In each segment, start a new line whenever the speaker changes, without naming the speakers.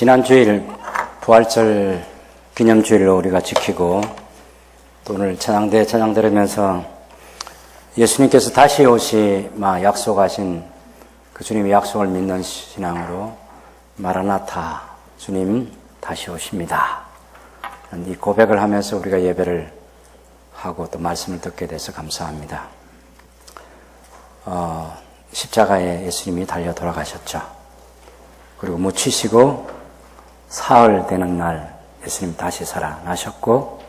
지난 주일 부활절 기념주일로 우리가 지키고 또 오늘 찬양 들으면서 예수님께서 다시 약속하신 그 주님의 약속을 믿는 신앙으로 마라나타, 주님 다시 오십니다. 이 고백을 하면서 우리가 예배를 하고 또 말씀을 듣게 돼서 감사합니다. 십자가에 예수님이 달려 돌아가셨죠. 그리고 묻히시고 사흘 되는 날 예수님 다시 살아나셨고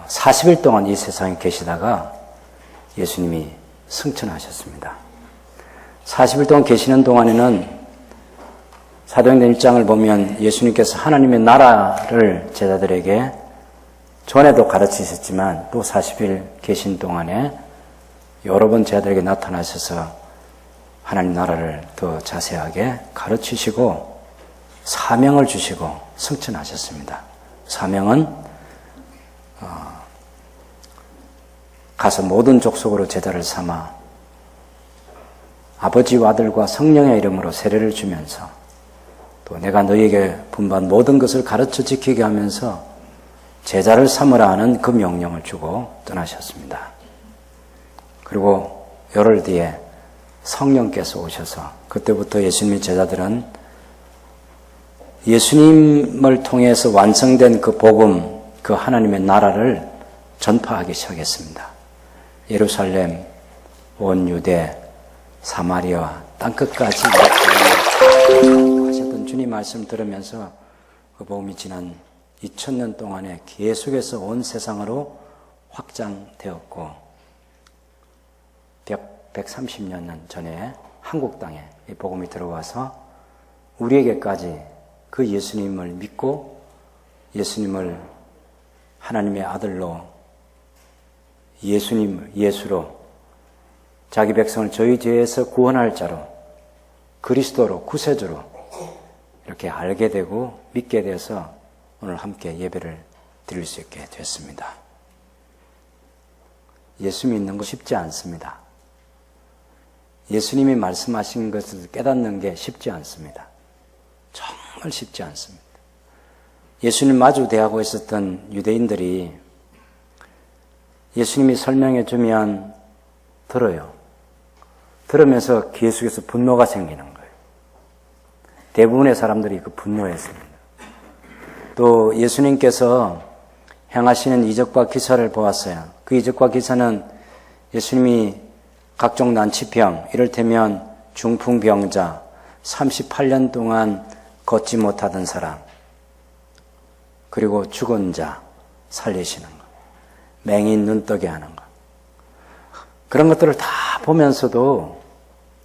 40일 동안 이 세상에 계시다가 예수님이 승천하셨습니다. 40일 동안 계시는 동안에는 사도행전 1장을 보면 예수님께서 하나님의 나라를 제자들에게 전에도 가르치셨지만 또 40일 계신 동안에 여러 번 제자들에게 나타나셔서 하나님 나라를 더 자세하게 가르치시고 사명을 주시고 승천하셨습니다. 사명은 가서 모든 족속으로 제자를 삼아 아버지와 아들과 성령의 이름으로 세례를 주면서 또 내가 너희에게 분부한 모든 것을 가르쳐 지키게 하면서 제자를 삼으라 하는 그 명령을 주고 떠나셨습니다. 그리고 열흘 뒤에 성령께서 오셔서 그때부터 예수님의 제자들은 예수님을 통해서 완성된 그 복음, 그 하나님의 나라를 전파하기 시작했습니다. 예루살렘, 온 유대, 사마리아, 땅끝까지 하셨던 주님 말씀 들으면서 그 복음이 지난 2000년 동안에 계속해서 온 세상으로 확장되었고 130년 전에 한국 땅에 이 복음이 들어와서 우리에게까지 그 예수님을 믿고 예수님을 하나님의 아들로 예수로 자기 백성을 저희 죄에서 구원할 자로 그리스도로 구세주로 이렇게 알게 되고 믿게 돼서 오늘 함께 예배를 드릴 수 있게 됐습니다. 예수 믿는 거 쉽지 않습니다. 예수님이 말씀하신 것을 깨닫는 게 쉽지 않습니다. 정말 쉽지 않습니다. 예수님 마주 대하고 있었던 유대인들이 예수님이 설명해 주면 들어요. 들으면서 귀에 속에서 분노가 생기는 거예요. 대부분의 사람들이 그 분노했습니다. 또 예수님께서 행하시는 이적과 기사를 보았어요. 그 이적과 기사는 예수님이 각종 난치병, 이를테면 중풍병자, 38년 동안 걷지 못하던 사람, 그리고 죽은 자 살리시는 것, 맹인 눈뜨게 하는 것, 그런 것들을 다 보면서도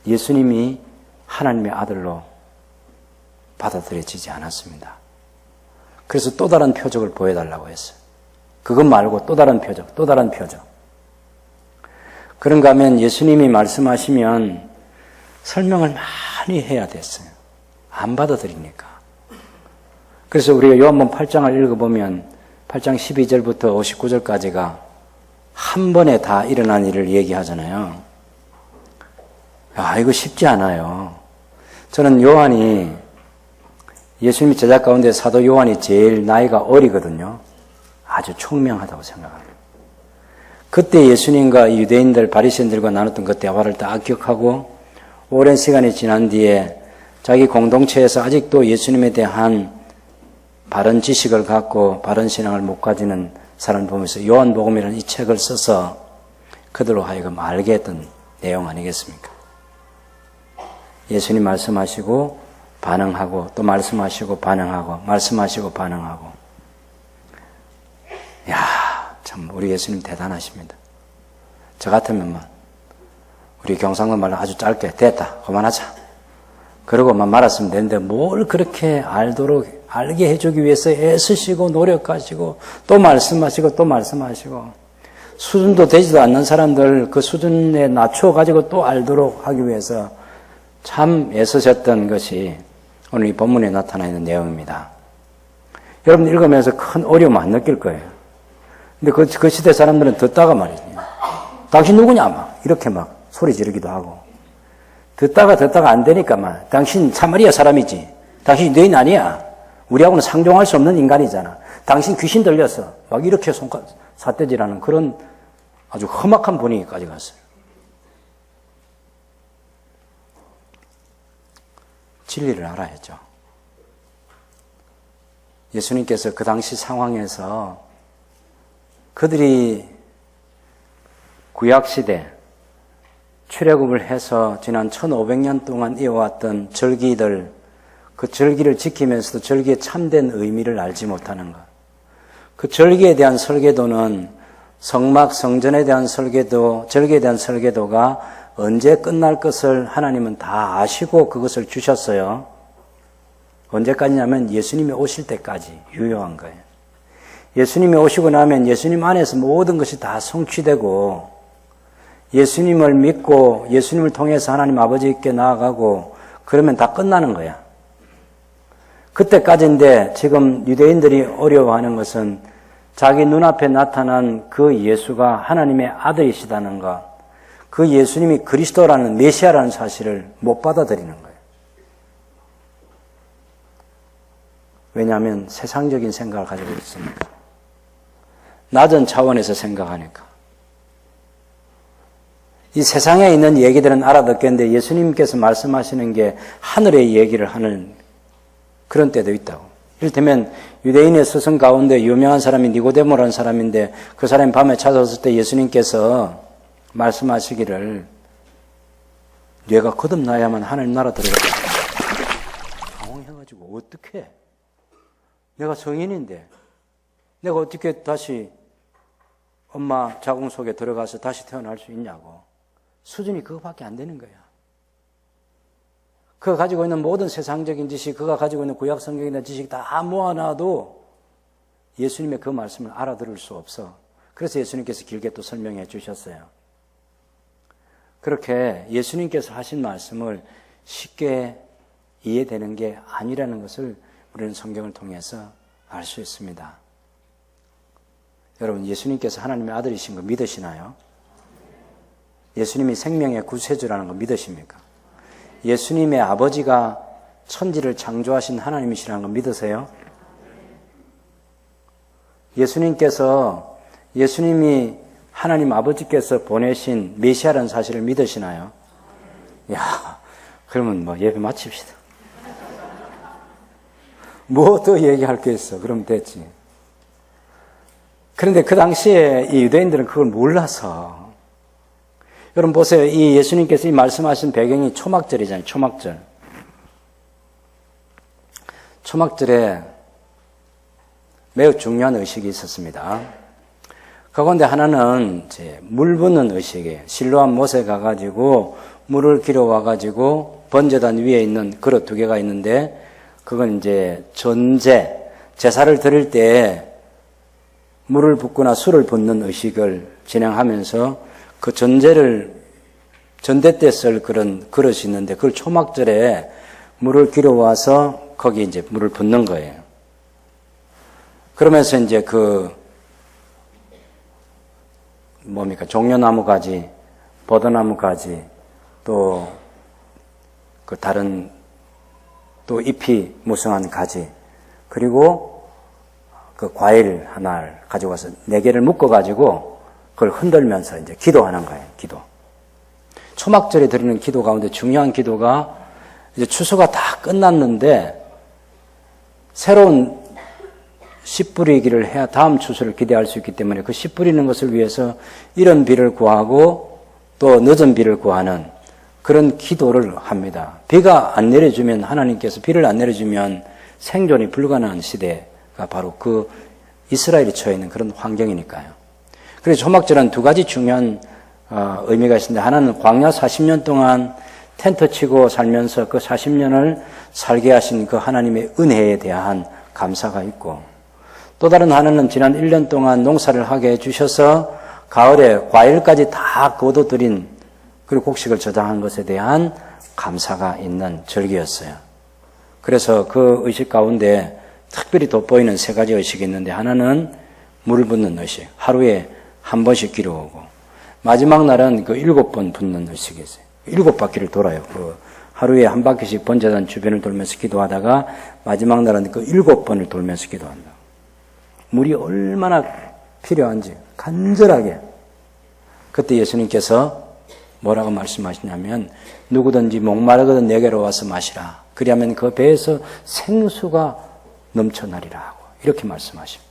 예수님이 하나님의 아들로 받아들여지지 않았습니다. 그래서 또 다른 표적을 보여달라고 했어요. 그것 말고 또 다른 표적, 또 다른 표적. 그런가 하면 예수님이 말씀하시면 설명을 많이 해야 됐어요. 안 받아들이니까. 그래서 우리가 요한복음 8장을 읽어보면 8장 12절부터 59절까지가 한 번에 다 일어난 일을 얘기하잖아요. 이거 쉽지 않아요. 저는 예수님이 제자 가운데 사도 요한이 제일 나이가 어리거든요. 아주 총명하다고 생각합니다. 그때 예수님과 유대인들, 바리새인들과 나눴던 그 대화를 다 기억하고 오랜 시간이 지난 뒤에 자기 공동체에서 아직도 예수님에 대한 바른 지식을 갖고 바른 신앙을 못 가지는 사람을 보면서 요한복음이라는 이 책을 써서 그들로 하여금 알게 했던 내용 아니겠습니까? 예수님 말씀하시고 반응하고 또 말씀하시고 반응하고 말씀하시고 반응하고. 참 우리 예수님 대단하십니다. 저 같으면 우리 경상도 말로 아주 짧게 됐다 그만하자 그러고만 말았으면 되는데 뭘 그렇게 알게 해주기 위해서 애쓰시고 노력하시고 또 말씀하시고 또 말씀하시고 수준도 되지도 않는 사람들 그 수준에 낮춰가지고 또 알도록 하기 위해서 참 애쓰셨던 것이 오늘 이 본문에 나타나 있는 내용입니다. 여러분 읽으면서 큰 어려움 안 느낄 거예요. 근데 그 시대 사람들은 듣다가 말이지. 당신 누구냐? 이렇게 소리 지르기도 하고. 듣다가 안 되니까 당신 사마리아 사람이지. 당신 유대인 아니야. 우리하고는 상종할 수 없는 인간이잖아. 당신 귀신 들렸어. 막 이렇게 삿대질하는 그런 아주 험악한 분위기까지 갔어요. 진리를 알아야죠. 예수님께서 그 당시 상황에서 그들이 구약시대 출애굽을 해서 지난 1500년 동안 이어왔던 절기들, 그 절기를 지키면서도 절기의 참된 의미를 알지 못하는 것. 그 절기에 대한 설계도는 성막, 성전에 대한 설계도, 절기에 대한 설계도가 언제 끝날 것을 하나님은 다 아시고 그것을 주셨어요. 언제까지냐면 예수님이 오실 때까지 유효한 거예요. 예수님이 오시고 나면 예수님 안에서 모든 것이 다 성취되고 예수님을 믿고 예수님을 통해서 하나님 아버지께 나아가고 그러면 다 끝나는 거야. 그때까지인데 지금 유대인들이 어려워하는 것은 자기 눈앞에 나타난 그 예수가 하나님의 아들이시다는 것, 그 예수님이 그리스도라는 메시아라는 사실을 못 받아들이는 거예요. 왜냐하면 세상적인 생각을 가지고 있으니까. 낮은 차원에서 생각하니까. 이 세상에 있는 얘기들은 알아듣겠는데 예수님께서 말씀하시는 게 하늘의 얘기를 하는 그런 때도 있다고. 이를테면 유대인의 스승 가운데 유명한 사람이 니고데모라는 사람인데 그 사람이 밤에 찾아왔을 때 예수님께서 말씀하시기를 뇌가 거듭나야만 하나님 나라 들어가겠다. 당황해가지고 어떻게 내가 성인인데 내가 어떻게 다시 엄마 자궁 속에 들어가서 다시 태어날 수 있냐고. 수준이 그거밖에 안 되는 거야. 그가 가지고 있는 모든 세상적인 지식, 그가 가지고 있는 구약 성경이나 지식 다 모아놔도 예수님의 그 말씀을 알아들을 수 없어. 그래서 예수님께서 길게 또 설명해 주셨어요. 그렇게 예수님께서 하신 말씀을 쉽게 이해되는 게 아니라는 것을 우리는 성경을 통해서 알 수 있습니다. 여러분, 예수님께서 하나님의 아들이신 거 믿으시나요? 예수님이 생명의 구세주라는 거 믿으십니까? 예수님의 아버지가 천지를 창조하신 하나님이시라는 거 믿으세요? 예수님이 하나님 아버지께서 보내신 메시아라는 사실을 믿으시나요? 야, 그러면 뭐 예배 마칩시다. 뭐 더 얘기할 게 있어. 그럼 됐지. 그런데 그 당시에 이 유대인들은 그걸 몰라서. 여러분 보세요. 이 예수님께서 이 말씀하신 배경이 초막절이잖아요. 초막절. 초막절에 매우 중요한 의식이 있었습니다. 그건데 하나는 이제 물 붓는 의식이에요. 실로암 못에 가가지고 물을 길어와가지고 번제단 위에 있는 그릇 2개가 있는데 그건 이제 제사를 드릴 때 물을 붓거나 술을 붓는 의식을 진행하면서 그 전제 때 쓸 그런 그릇이 있는데 그걸 초막절에 물을 길어와서 거기 이제 물을 붓는 거예요. 그러면서 이제 종려나무 가지, 버드나무 가지, 또 그 다른 또 잎이 무성한 가지, 그리고 그 과일 하나를 가져가서 4개를 묶어가지고 그걸 흔들면서 이제 기도하는 거예요, 기도. 초막절에 드리는 기도 가운데 중요한 기도가 이제 추수가 다 끝났는데 새로운 씨 뿌리기를 해야 다음 추수를 기대할 수 있기 때문에 그 씨 뿌리는 것을 위해서 이른 비를 구하고 또 늦은 비를 구하는 그런 기도를 합니다. 비가 안 내려주면 하나님께서 비를 안 내려주면 생존이 불가능한 시대가 바로 그 이스라엘이 처해 있는 그런 환경이니까요. 그래서 초막절은 2가지 중요한 의미가 있습니다. 하나는 광야 40년 동안 텐트 치고 살면서 그 40년을 살게 하신 그 하나님의 은혜에 대한 감사가 있고, 또 다른 하나는 지난 1년 동안 농사를 하게 해주셔서 가을에 과일까지 다 거둬들인 그리고 곡식을 저장한 것에 대한 감사가 있는 절기였어요. 그래서 그 의식 가운데 특별히 돋보이는 3가지 의식이 있는데 하나는 물을 붓는 의식, 하루에 한 번씩 길어오고, 마지막 날은 그 7번 붓는 의식이 있어요. 7바퀴를 돌아요. 그 하루에 한 바퀴씩 번제단 주변을 돌면서 기도하다가 마지막 날은 그 7번을 돌면서 기도한다. 물이 얼마나 필요한지 간절하게. 그때 예수님께서 뭐라고 말씀하시냐면 누구든지 목마르거든 내게로 와서 마시라. 그리하면 그 배에서 생수가 넘쳐나리라 하고 이렇게 말씀하십니다.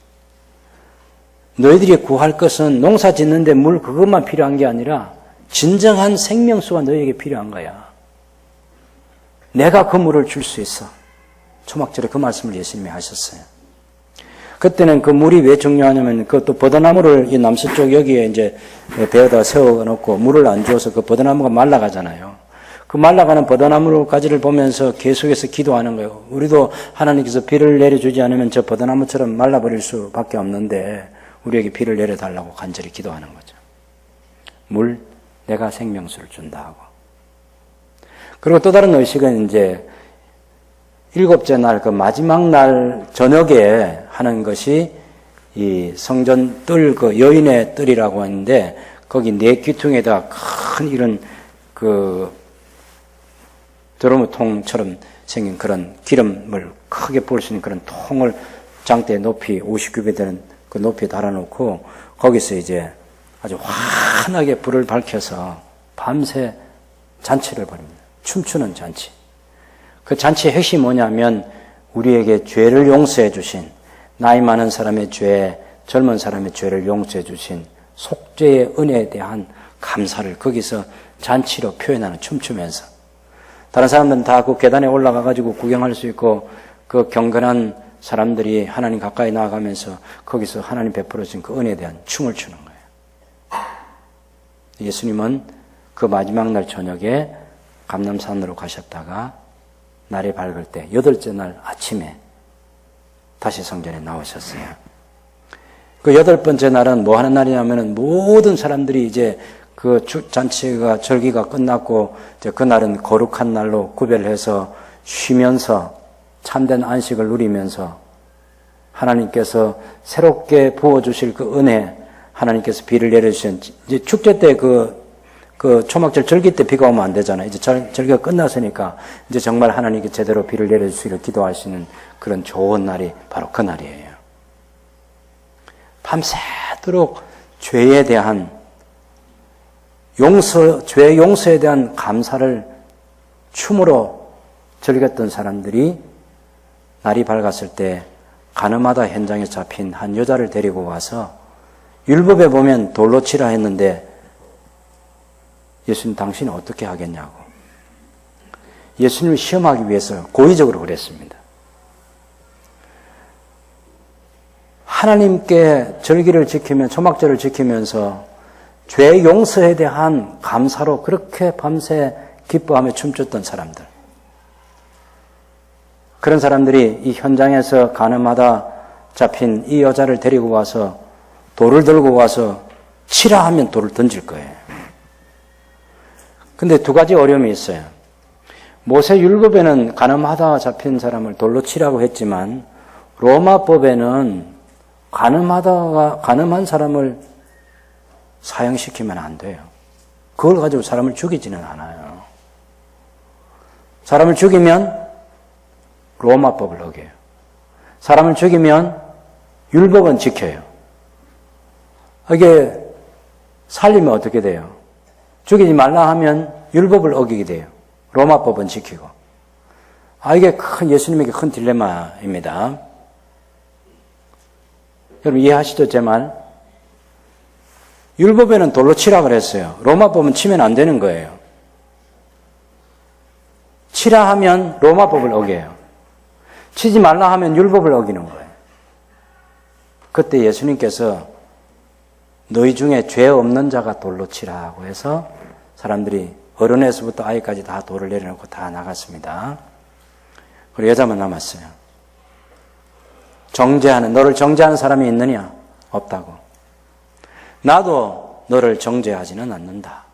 너희들이 구할 것은 농사 짓는데 물 그것만 필요한 게 아니라 진정한 생명수가 너희에게 필요한 거야. 내가 그 물을 줄 수 있어. 초막절에 그 말씀을 예수님이 하셨어요. 그때는 그 물이 왜 중요하냐면 그것도 버드나무를 이 남서쪽 여기에 이제 베어다 세워놓고 물을 안 주어서 그 버드나무가 말라가잖아요. 그 말라가는 버드나무 가지를 보면서 계속해서 기도하는 거예요. 우리도 하나님께서 비를 내려주지 않으면 저 버드나무처럼 말라버릴 수밖에 없는데 우리에게 비를 내려달라고 간절히 기도하는 거죠. 물, 내가 생명수를 준다 하고. 그리고 또 다른 의식은 이제 7째 날, 그 마지막 날 저녁에 하는 것이 이 성전 뜰, 그 여인의 뜰이라고 하는데 거기 4귀퉁에다가 큰 이런 그 드러무통처럼 생긴 그런 기름을 크게 부을 수 있는 그런 통을 장대 높이 50규빗 되는 그 높이에 달아놓고 거기서 이제 아주 환하게 불을 밝혀서 밤새 잔치를 벌입니다. 춤추는 잔치. 그 잔치의 핵심이 뭐냐면 우리에게 죄를 용서해 주신, 나이 많은 사람의 죄, 젊은 사람의 죄를 용서해 주신 속죄의 은혜에 대한 감사를 거기서 잔치로 표현하는, 춤추면서. 다른 사람들은 다 그 계단에 올라가 가지고 구경할 수 있고 그 경건한 사람들이 하나님 가까이 나아가면서 거기서 하나님 베풀어 주신 그 은혜에 대한 춤을 추는 거예요. 예수님은 그 마지막 날 저녁에 감람산으로 가셨다가 날이 밝을 때 8째 날 아침에 다시 성전에 나오셨어요. 그 8번째 날은 뭐 하는 날이냐면은 모든 사람들이 이제 그 잔치가 절기가 끝났고 이제 그날은 거룩한 날로 구별해서 쉬면서 참된 안식을 누리면서 하나님께서 새롭게 부어주실 그 은혜, 하나님께서 비를 내려주신, 이제 축제 때 그 초막절 절기 때 비가 오면 안 되잖아요. 이제 절기가 끝났으니까 이제 정말 하나님께 제대로 비를 내려주시기를 기도하시는 그런 좋은 날이 바로 그 날이에요. 밤새도록 죄에 대한 죄 용서에 대한 감사를 춤으로 즐겼던 사람들이 날이 밝았을 때 가늠하다 현장에 잡힌 한 여자를 데리고 와서 율법에 보면 돌로 치라 했는데 예수님 당신은 어떻게 하겠냐고. 예수님을 시험하기 위해서 고의적으로 그랬습니다. 하나님께 절기를 지키면, 초막절을 지키면서 죄 용서에 대한 감사로 그렇게 밤새 기뻐하며 춤췄던 사람들. 그런 사람들이 이 현장에서 가늠하다 잡힌 이 여자를 데리고 와서 돌을 들고 와서 치라 하면 돌을 던질 거예요. 근데 2가지 어려움이 있어요. 모세 율법에는 가늠하다 잡힌 사람을 돌로 치라고 했지만 로마법에는 가늠한 사람을 사형시키면 안 돼요. 그걸 가지고 사람을 죽이지는 않아요. 사람을 죽이면 로마법을 어겨요. 사람을 죽이면 율법은 지켜요. 이게 살리면 어떻게 돼요? 죽이지 말라 하면 율법을 어기게 돼요. 로마법은 지키고. 이게 예수님에게 큰 딜레마입니다. 여러분 이해하시죠, 제 말? 율법에는 돌로 치라 그랬어요. 로마법은 치면 안 되는 거예요. 치라 하면 로마법을 어겨요. 치지 말라 하면 율법을 어기는 거예요. 그때 예수님께서 너희 중에 죄 없는 자가 돌로 치라고 해서 사람들이 어른에서부터 아이까지 다 돌을 내려놓고 다 나갔습니다. 그리고 여자만 남았어요. 너를 정죄하는 사람이 있느냐? 없다고. 나도 너를 정죄하지는 않는다.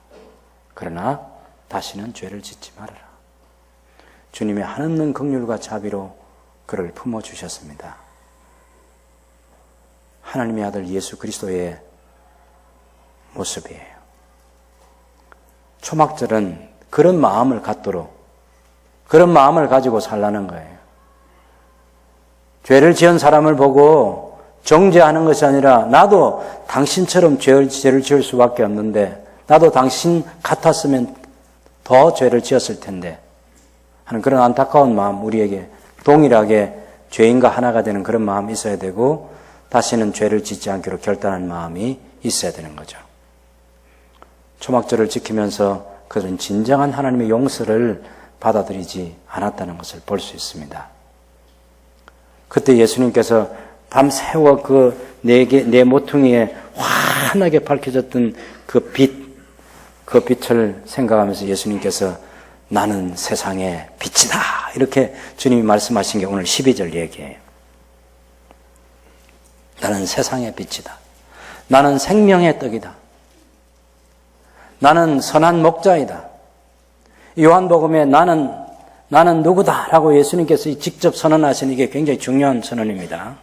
그러나 다시는 죄를 짓지 말아라. 주님의 한없는 긍휼과 자비로 그를 품어주셨습니다. 하나님의 아들 예수 그리스도의 모습이에요. 초막절은 그런 마음을 갖도록 그런 마음을 가지고 살라는 거예요. 죄를 지은 사람을 보고 정죄하는 것이 아니라 나도 당신처럼 죄를 지을 수밖에 없는데 나도 당신 같았으면 더 죄를 지었을 텐데 하는 그런 안타까운 마음, 우리에게 동일하게 죄인과 하나가 되는 그런 마음이 있어야 되고 다시는 죄를 짓지 않기로 결단한 마음이 있어야 되는 거죠. 초막절을 지키면서 그들은 진정한 하나님의 용서를 받아들이지 않았다는 것을 볼 수 있습니다. 그때 예수님께서 밤새워 내 모퉁이에 환하게 밝혀졌던 그 빛을 생각하면서 예수님께서 나는 세상의 빛이다. 이렇게 주님이 말씀하신 게 오늘 12절 얘기예요. 나는 세상의 빛이다. 나는 생명의 떡이다. 나는 선한 목자이다. 요한복음에 나는 누구다라고 예수님께서 직접 선언하신 이게 굉장히 중요한 선언입니다.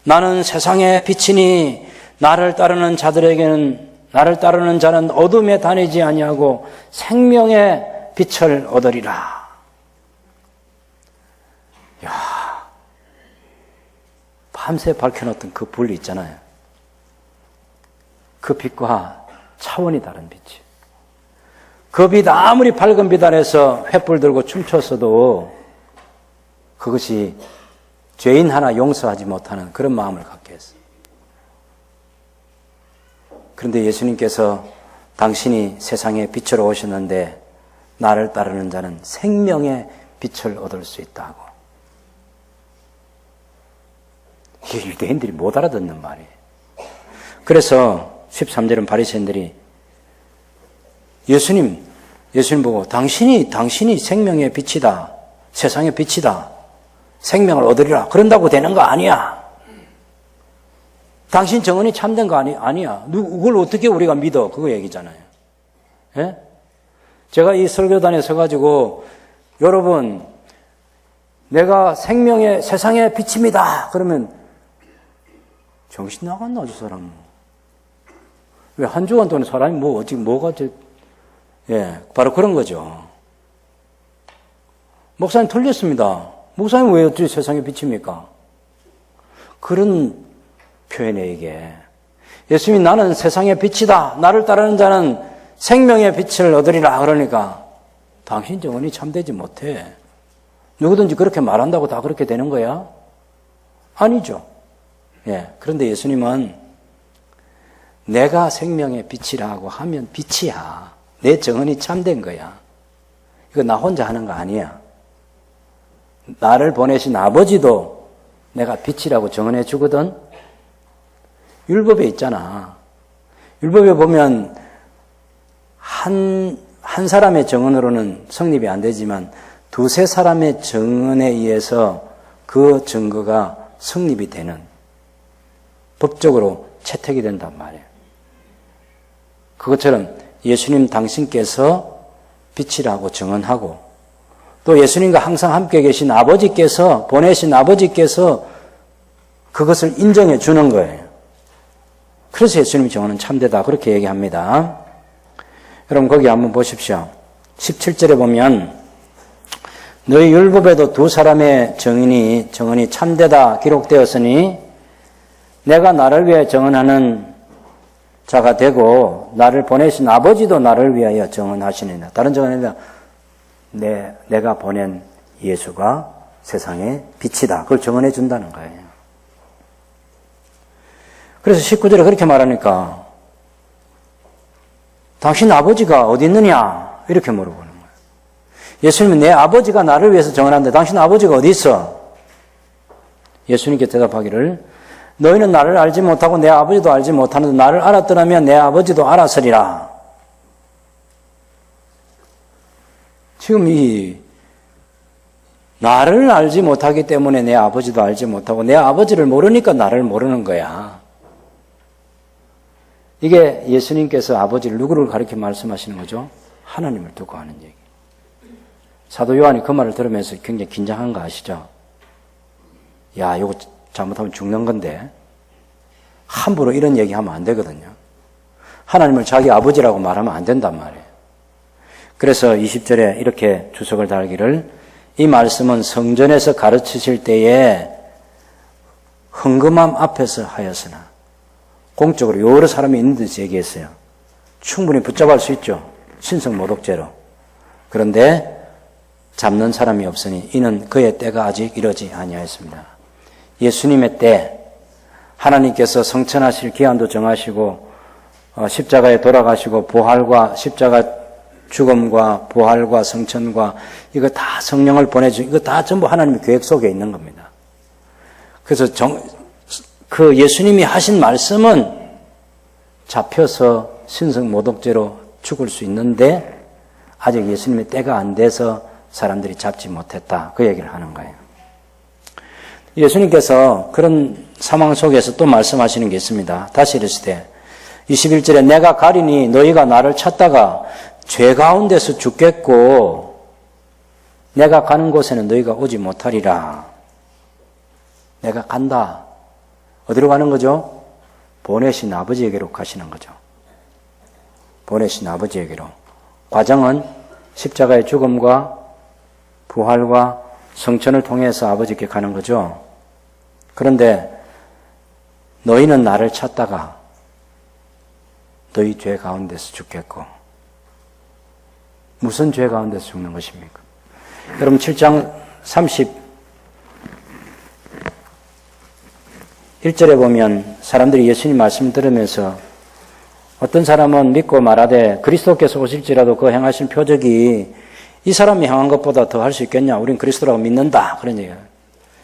나는 세상의 빛이니 나를 따르는 자는 어둠에 다니지 아니하고 생명의 빛을 얻으리라. 야, 밤새 밝혀놓던 그 불이 있잖아요. 그 빛과 차원이 다른 빛이. 그 빛 아무리 밝은 빛 아래서 횃불 들고 춤췄어도 그것이 죄인 하나 용서하지 못하는 그런 마음을 갖게 했어요. 그런데 예수님께서 당신이 세상에 빛으로 오셨는데 나를 따르는 자는 생명의 빛을 얻을 수 있다고. 이게 유대인들이 못 알아듣는 말이에요. 그래서 13절은 바리새인들이 예수님 보고 당신이 생명의 빛이다. 세상의 빛이다. 생명을 얻으리라. 그런다고 되는 거 아니야. 당신 정언이 참된 거 아니야. 그걸 어떻게 우리가 믿어? 그거 얘기잖아요. 예? 제가 이 설교단에 서가지고 여러분 내가 세상의 빛입니다. 그러면 정신 나갔나 저 사람. 왜 한 주간 동안 사람이 바로 그런 거죠. 목사님 틀렸습니다. 목사님 왜 어떻게 세상의 빛입니까? 그런 표현이에요, 이게. 예수님이 나는 세상의 빛이다. 나를 따르는 자는 생명의 빛을 얻으리라. 그러니까 당신 정언이 참되지 못해. 누구든지 그렇게 말한다고 다 그렇게 되는 거야? 아니죠. 예. 그런데 예수님은 내가 생명의 빛이라고 하면 빛이야. 내 정언이 참된 거야. 이거 나 혼자 하는 거 아니야. 나를 보내신 아버지도 내가 빛이라고 정언해 주거든. 율법에 있잖아. 율법에 보면 한 사람의 정언으로는 성립이 안 되지만 두세 사람의 정언에 의해서 그 증거가 성립이 되는, 법적으로 채택이 된단 말이에요. 그것처럼 예수님 당신께서 빛이라고 정언하고 또 예수님과 항상 함께 계신 아버지께서, 보내신 아버지께서 그것을 인정해 주는 거예요. 그래서 예수님 정언은 참되다. 그렇게 얘기합니다. 여러분 거기 한번 보십시오. 17절에 보면 너희 율법에도 두 사람의 정언이 참되다 기록되었으니 내가 나를 위해 정언하는 자가 되고 나를 보내신 아버지도 나를 위하여 정언하시느니라. 다른 정언은 내가 보낸 예수가 세상의 빛이다. 그걸 정언해 준다는 거예요. 그래서 19절에 그렇게 말하니까 당신 아버지가 어디 있느냐? 이렇게 물어보는 거예요. 예수님은 내 아버지가 나를 위해서 정언하는데 당신 아버지가 어디 있어? 예수님께 대답하기를 너희는 나를 알지 못하고 내 아버지도 알지 못하는데 나를 알았더라면 내 아버지도 알았으리라. 지금 나를 알지 못하기 때문에 내 아버지도 알지 못하고 내 아버지를 모르니까 나를 모르는 거야. 이게 예수님께서 아버지를 누구를 가리켜 말씀하시는 거죠? 하나님을 두고 하는 얘기. 사도 요한이 그 말을 들으면서 굉장히 긴장한 거 아시죠? 야, 이거 잘못하면 죽는 건데 함부로 이런 얘기하면 안 되거든요. 하나님을 자기 아버지라고 말하면 안 된단 말이에요. 그래서 20절에 이렇게 주석을 달기를 이 말씀은 성전에서 가르치실 때에 헌금함 앞에서 하였으나 공적으로 여러 사람이 있는 듯이 얘기했어요. 충분히 붙잡을 수 있죠. 신성모독죄로. 그런데 잡는 사람이 없으니 이는 그의 때가 아직 이르지 아니하였습니다. 예수님의 때 하나님께서 성천하실 기한도 정하시고 십자가에 돌아가시고 부활과 십자가 죽음과 부활과 성천과 이거 다 성령을 보내주 이거 다 전부 하나님의 계획 속에 있는 겁니다. 그래서 그 예수님이 하신 말씀은 잡혀서 신성모독죄로 죽을 수 있는데 아직 예수님의 때가 안 돼서 사람들이 잡지 못했다. 그 얘기를 하는 거예요. 예수님께서 그런 상황 속에서 또 말씀하시는 게 있습니다. 다시 이르시되 21절에 내가 가리니 너희가 나를 찾다가 죄 가운데서 죽겠고 내가 가는 곳에는 너희가 오지 못하리라. 내가 간다. 어디로 가는 거죠? 보내신 아버지에게로 가시는 거죠. 보내신 아버지에게로. 과정은 십자가의 죽음과 부활과 성천을 통해서 아버지께 가는 거죠. 그런데 너희는 나를 찾다가 너희 죄 가운데서 죽겠고 무슨 죄 가운데서 죽는 것입니까? 여러분 7장 31절에 보면 사람들이 예수님 말씀 들으면서 어떤 사람은 믿고 말하되 그리스도께서 오실지라도 그 행하신 표적이 이 사람이 행한 것보다 더 할 수 있겠냐? 우린 그리스도라고 믿는다. 그런 얘기예요.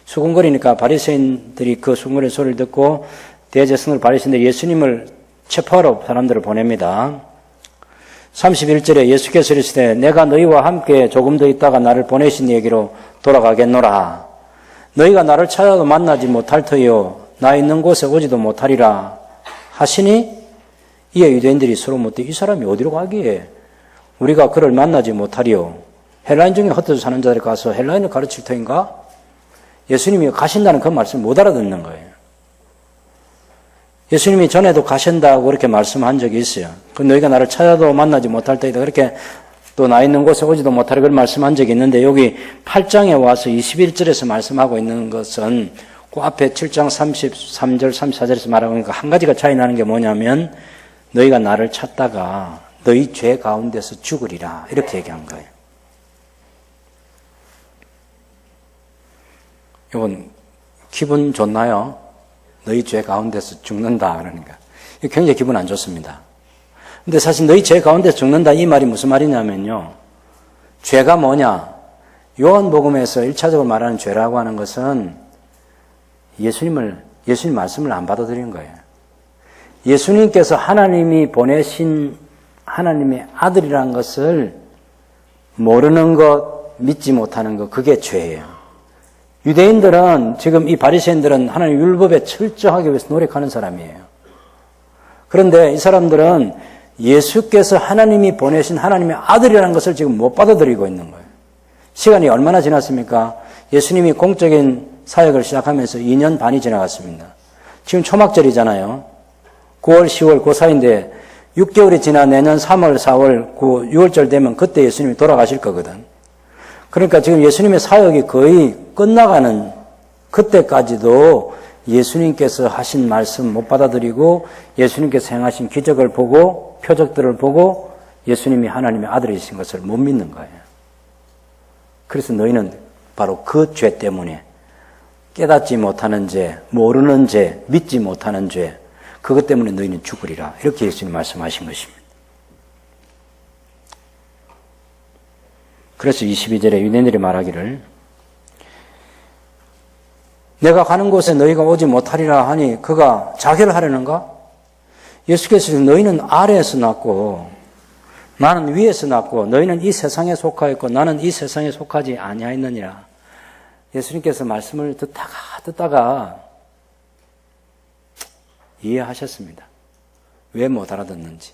수군거리니까 바리새인들이 그 수군거리는 소리를 듣고 대제승을 바리새인들이 예수님을 체포하러 사람들을 보냅니다. 31절에 예수께서 이르시되 내가 너희와 함께 조금 더 있다가 나를 보내신 얘기로 돌아가겠노라. 너희가 나를 찾아도 만나지 못할 터이요 나 있는 곳에 오지도 못하리라 하시니 이에 유대인들이 서로 묻되 이 사람이 어디로 가기에 우리가 그를 만나지 못하리요. 헬라인 중에 흩어져 사는 자들이 가서 헬라인을 가르칠 터인가? 예수님이 가신다는 그 말씀을 못 알아듣는 거예요. 예수님이 전에도 가신다고 그렇게 말씀한 적이 있어요. 그 너희가 나를 찾아도 만나지 못할 터이다. 그렇게 또 나 있는 곳에 오지도 못하리 그런 말씀한 적이 있는데 여기 8장에 와서 21절에서 말씀하고 있는 것은 그 앞에 7장 33절, 34절에서 말하고 있는 한 가지가 차이 나는 게 뭐냐면 너희가 나를 찾다가 너희 죄 가운데서 죽으리라 이렇게 얘기한 거예요. 이건 기분 좋나요? 너희 죄 가운데서 죽는다 그러니까 굉장히 기분 안 좋습니다. 근데 사실 너희 죄 가운데서 죽는다 이 말이 무슨 말이냐면요. 죄가 뭐냐? 요한복음에서 1차적으로 말하는 죄라고 하는 것은 예수님 말씀을 안 받아들인 거예요. 예수님께서 하나님이 보내신 하나님의 아들이라는 것을 모르는 것, 믿지 못하는 것, 그게 죄예요. 유대인들은 지금 이 바리새인들은 하나님 율법에 철저하기 위해서 노력하는 사람이에요. 그런데 이 사람들은 예수께서 하나님이 보내신 하나님의 아들이라는 것을 지금 못 받아들이고 있는 거예요. 시간이 얼마나 지났습니까? 예수님이 공적인 사역을 시작하면서 2년 반이 지나갔습니다. 지금 초막절이잖아요. 9월, 10월 그 사이인데 6개월이 지나 내년 3월, 4월, 6월절 되면 그때 예수님이 돌아가실 거거든. 그러니까 지금 예수님의 사역이 거의 끝나가는 그때까지도 예수님께서 하신 말씀 못 받아들이고 예수님께서 행하신 기적을 보고 표적들을 보고 예수님이 하나님의 아들이신 것을 못 믿는 거예요. 그래서 너희는 바로 그 죄 때문에 깨닫지 못하는 죄, 모르는 죄, 믿지 못하는 죄, 그것 때문에 너희는 죽으리라. 이렇게 예수님 말씀하신 것입니다. 그래서 22절에 유대인들이 말하기를 내가 가는 곳에 너희가 오지 못하리라 하니 그가 자결하려는가? 예수께서 너희는 아래에서 났고 나는 위에서 났고 너희는 이 세상에 속하였고 나는 이 세상에 속하지 아니하였느니라. 예수님께서 말씀을 듣다가 이해하셨습니다. 왜 못 알아듣는지.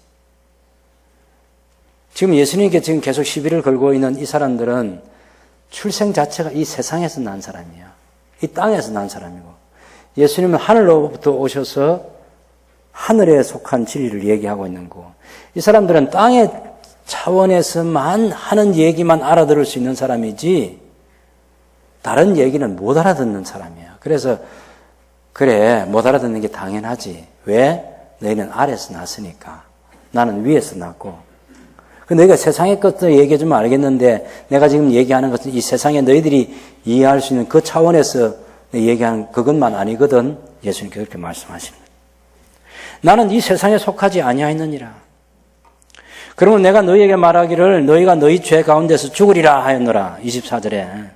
지금 예수님께 지금 계속 시비를 걸고 있는 이 사람들은 출생 자체가 이 세상에서 난 사람이에요. 이 땅에서 난 사람이고 예수님은 하늘로부터 오셔서 하늘에 속한 진리를 얘기하고 있는 거고 이 사람들은 땅에 차원에서만 하는 얘기만 알아들을 수 있는 사람이지 다른 얘기는 못 알아듣는 사람이야. 그래서 그래, 못 알아듣는 게 당연하지. 왜? 너희는 아래서 났으니까. 나는 위에서 났고. 너희가 세상의 것도 얘기해주면 알겠는데 내가 지금 얘기하는 것은 이 세상에 너희들이 이해할 수 있는 그 차원에서 얘기하는 그것만 아니거든. 예수님께서 그렇게 말씀하십니다. 나는 이 세상에 속하지 아니하였느니라. 그러면 내가 너희에게 말하기를 너희가 너희 죄 가운데서 죽으리라 하였노라. 24절에.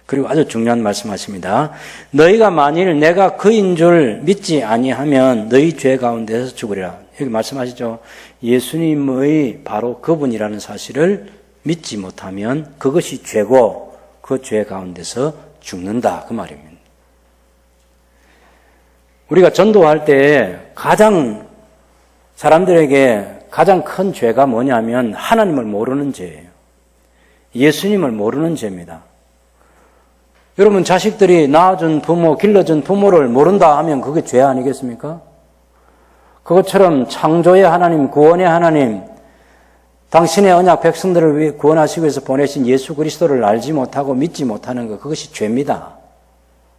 그리고 아주 중요한 말씀하십니다. 너희가 만일 내가 그인 줄 믿지 아니하면 너희 죄 가운데서 죽으리라. 여기 말씀하시죠. 예수님의 바로 그분이라는 사실을 믿지 못하면 그것이 죄고 그 죄 가운데서 죽는다. 그 말입니다. 우리가 전도할 때 사람들에게 가장 큰 죄가 뭐냐면 하나님을 모르는 죄예요. 예수님을 모르는 죄입니다. 여러분 자식들이 낳아준 부모, 길러준 부모를 모른다 하면 그게 죄 아니겠습니까? 그것처럼 창조의 하나님, 구원의 하나님, 당신의 언약 백성들을 구원하시기 위해서 보내신 예수 그리스도를 알지 못하고 믿지 못하는 것, 그것이 죄입니다.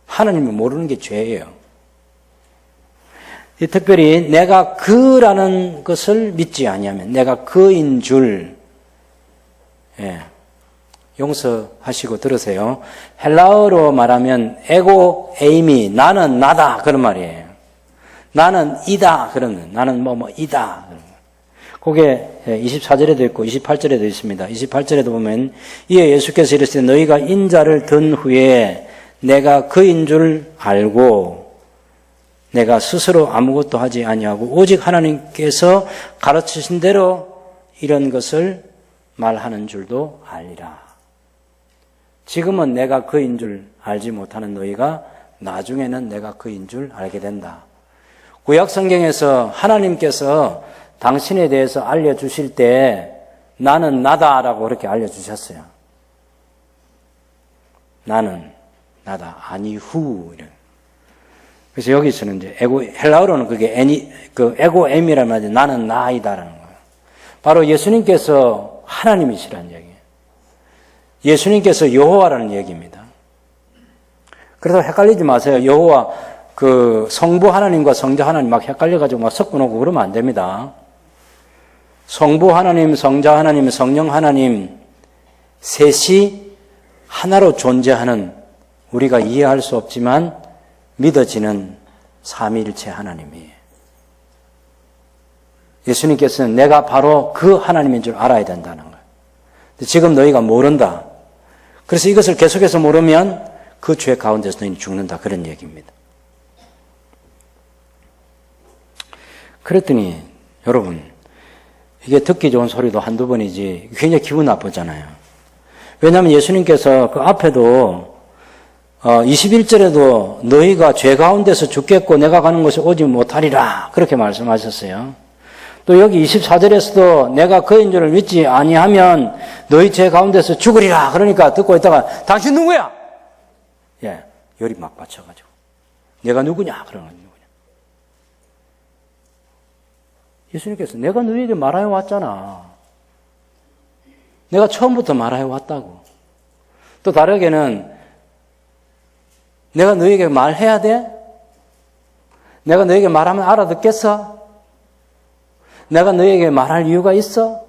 하나님을 모르는 게 죄예요. 특별히 내가 그라는 것을 믿지 아니하면 내가 그인 줄 용서하시고 들으세요. 헬라어로 말하면 에고 에이미 나는 나다 그런 말이에요. 나는 이다 그러면 나는 이다. 그게 24절에도 있고 28절에도 있습니다. 28절에도 보면 이에 예수께서 이르시되 너희가 인자를 든 후에 내가 그인 줄 알고 내가 스스로 아무것도 하지 아니하고 오직 하나님께서 가르치신 대로 이런 것을 말하는 줄도 알리라. 지금은 내가 그인 줄 알지 못하는 너희가 나중에는 내가 그인 줄 알게 된다. 구약 성경에서 하나님께서 당신에 대해서 알려주실 때 나는 나다라고 그렇게 알려주셨어요. 나는 나다 아니후 이런. 그래서 여기서는 이제 헬라어로는 그게 에고 엠이라는 말이 나는 나이다라는 거예요. 바로 예수님께서 하나님이시라는 얘기예요. 예수님께서 여호와라는 얘기입니다. 그래서 헷갈리지 마세요. 여호와 성부 하나님과 성자 하나님 막 헷갈려가지고 막 섞어놓고 그러면 안 됩니다. 성부 하나님, 성자 하나님, 성령 하나님 셋이 하나로 존재하는 우리가 이해할 수 없지만 믿어지는 삼위일체 하나님이에요. 예수님께서는 내가 바로 그 하나님인 줄 알아야 된다는 거예요. 지금 너희가 모른다. 그래서 이것을 계속해서 모르면 그 죄 가운데서 너희는 죽는다. 그런 얘기입니다. 그랬더니 여러분 이게 듣기 좋은 소리도 한두 번이지 굉장히 기분 나쁘잖아요. 왜냐하면 예수님께서 그 앞에도 21절에도 너희가 죄 가운데서 죽겠고 내가 가는 곳에 오지 못하리라 그렇게 말씀하셨어요. 또 여기 24절에서도 내가 그인 줄을 믿지 아니하면 너희 죄 가운데서 죽으리라 그러니까 듣고 있다가 당신 누구야? 열이 막 받쳐가지고 내가 누구냐? 그러는 누구냐? 예수님께서 내가 너희에게 말하여 왔잖아. 내가 처음부터 말하여 왔다고. 또 다르게는 내가 너희에게 말해야 돼? 내가 너희에게 말하면 알아듣겠어? 내가 너희에게 말할 이유가 있어?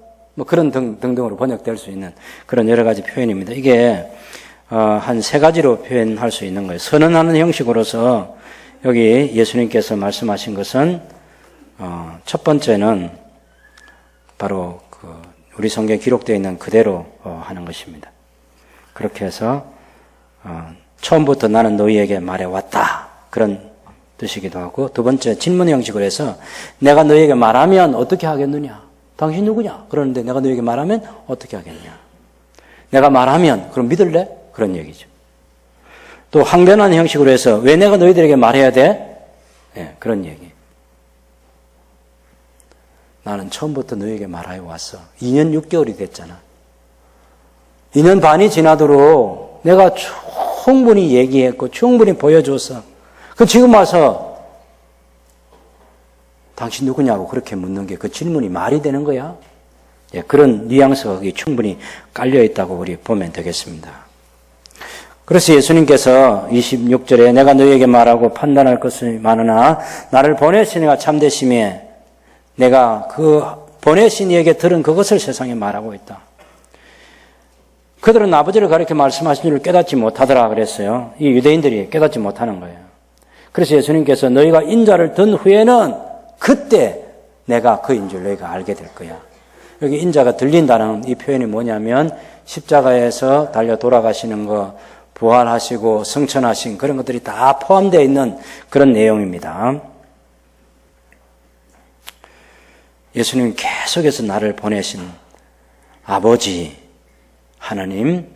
그런 등등으로 번역될 수 있는 그런 여러 가지 표현입니다. 이게 한 세 가지로 표현할 수 있는 거예요. 선언하는 형식으로서 여기 예수님께서 말씀하신 것은 첫 번째는 바로 우리 성경에 기록되어 있는 그대로 하는 것입니다. 그렇게 해서 처음부터 나는 너희에게 말해왔다. 그런 뜻이기도 하고 두 번째 질문 형식으로 해서 내가 너희에게 말하면 어떻게 하겠느냐? 당신 누구냐? 그러는데 내가 너희에게 말하면 어떻게 하겠냐? 내가 말하면 그럼 믿을래? 그런 얘기죠. 또 항변하는 형식으로 해서 왜 내가 너희들에게 말해야 돼? 그런 얘기. 나는 처음부터 너희에게 말하여 왔어. 2년 6개월이 됐잖아. 2년 반이 지나도록 내가 충분히 얘기했고 충분히 보여줬어. 그 지금 와서 당신 누구냐고 그렇게 묻는 게 그 질문이 말이 되는 거야? 예, 그런 뉘앙스가 거기 충분히 깔려 있다고 우리 보면 되겠습니다. 그래서 예수님께서 26절에 내가 너희에게 말하고 판단할 것이 많으나 나를 보내신 이가 참되심에 내가 그 보내신 이에게 들은 그것을 세상에 말하고 있다. 그들은 아버지를 가리켜 말씀하신 줄을 깨닫지 못하더라 그랬어요. 이 유대인들이 깨닫지 못하는 거예요. 그래서 예수님께서 너희가 인자를 든 후에는 그때 내가 그인 줄 너희가 알게 될 거야. 여기 인자가 들린다는 이 표현이 뭐냐면 십자가에서 달려 돌아가시는 거, 부활하시고 승천하신 그런 것들이 다 포함되어 있는 그런 내용입니다. 예수님이 계속해서 나를 보내신 아버지 하나님,